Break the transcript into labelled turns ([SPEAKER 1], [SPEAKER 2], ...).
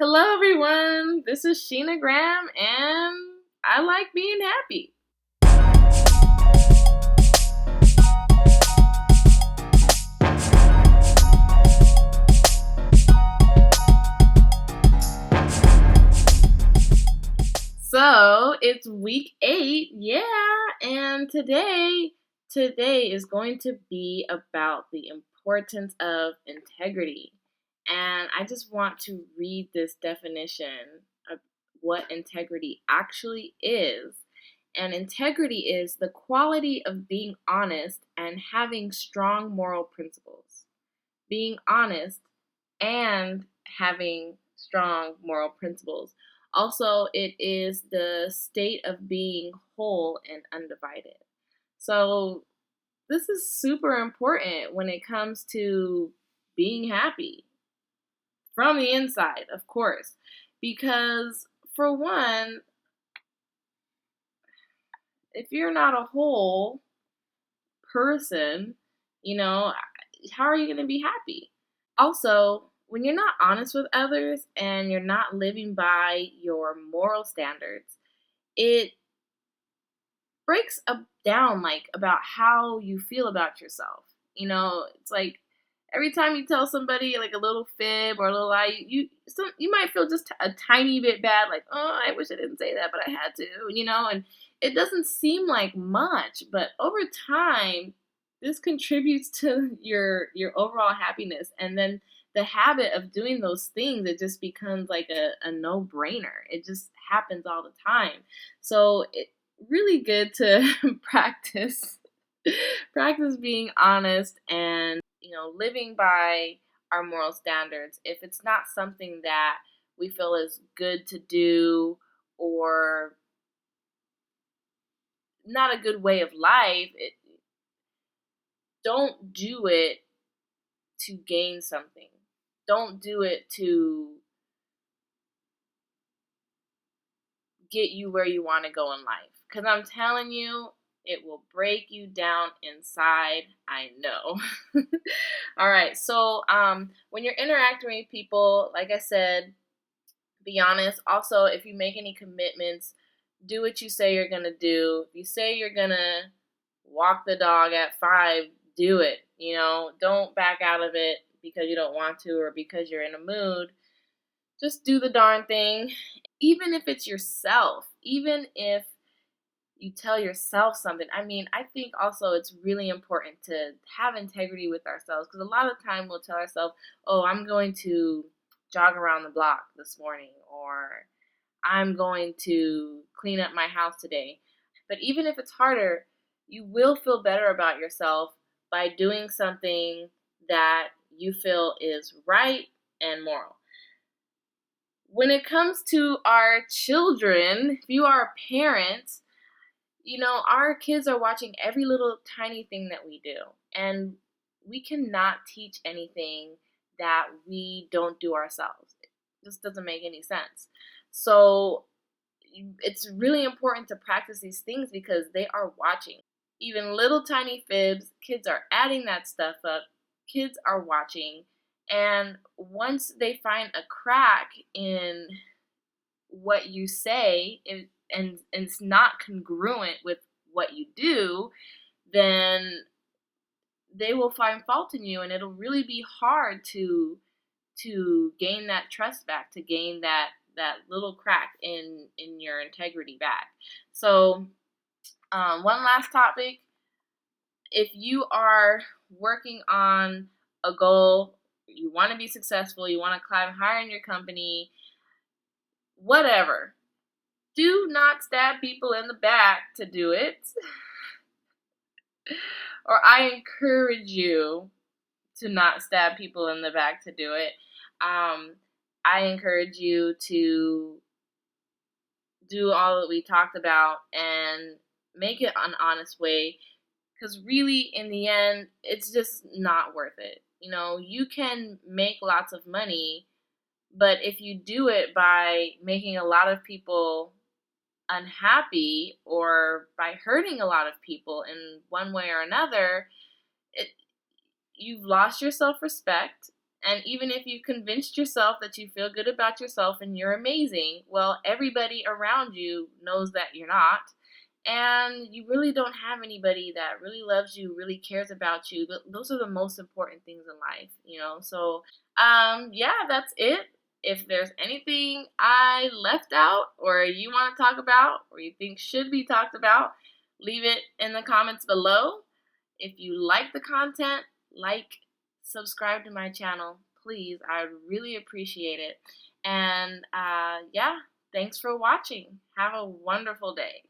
[SPEAKER 1] Hello, everyone. This is Sheena Graham, and I like being happy. So it's week 8, yeah, and today is going to be about the importance of integrity. And I just want to read this definition of what integrity actually is. And integrity is the quality of being honest and having strong moral principles. Being honest and having strong moral principles. Also, it is the state of being whole and undivided. So, this is super important when it comes to being happy from the inside, of course, because for one, if you're not a whole person, you know, how are you going to be happy? Also, when you're not honest with others and you're not living by your moral standards, it breaks down like about how you feel about yourself. It's like every time you tell somebody like a little fib or a little lie, you might feel just a tiny bit bad, like, oh, I wish I didn't say that, but I had to, and it doesn't seem like much, but over time, this contributes to your overall happiness, and then the habit of doing those things, it just becomes like a no-brainer. It just happens all the time. So it really good to practice practice being honest and living by our moral standards. If it's not something that we feel is good to do or not a good way of life, don't do it to gain something. Don't do it to get you where you want to go in life. Because I'm telling you, it will break you down inside. I know. All right. So, when you're interacting with people, like I said, be honest. Also, if you make any commitments, do what you say you're going to do. If you say you're going to walk the dog at 5, do it. Don't back out of it because you don't want to or because you're in a mood. Just do the darn thing. Even if it's yourself, even if you tell yourself something. I mean, I think also it's really important to have integrity with ourselves because a lot of the time we'll tell ourselves, oh, I'm going to jog around the block this morning, or I'm going to clean up my house today. But even if it's harder, you will feel better about yourself by doing something that you feel is right and moral. When it comes to our children, if you are a parent, our kids are watching every little tiny thing that we do. And we cannot teach anything that we don't do ourselves. It just doesn't make any sense. So it's really important to practice these things because they are watching. Even little tiny fibs, kids are adding that stuff up. Kids are watching. And once they find a crack in what you say, and it's not congruent with what you do, then they will find fault in you, and it'll really be hard to gain that trust back, to gain that little crack in your integrity back. So, one last topic: if you are working on a goal, you want to be successful, you want to climb higher in your company, whatever. Do not stab people in the back to do it. Or I encourage you to not stab people in the back to do it. I encourage you to do all that we talked about and make it an honest way. Because really, in the end, it's just not worth it. You can make lots of money, but if you do it by making a lot of people unhappy or by hurting a lot of people in one way or another, you've lost your self-respect, And even if you convinced yourself that you feel good about yourself and you're amazing, well, everybody around you knows that you're not. And you really don't have anybody that really loves you, really cares about you. Those are the most important things in life, you know. So, yeah, that's it. If there's anything I left out or you want to talk about or you think should be talked about, leave it in the comments below. If you like the content, like, subscribe to my channel, please. I would really appreciate it. And yeah, thanks for watching. Have a wonderful day.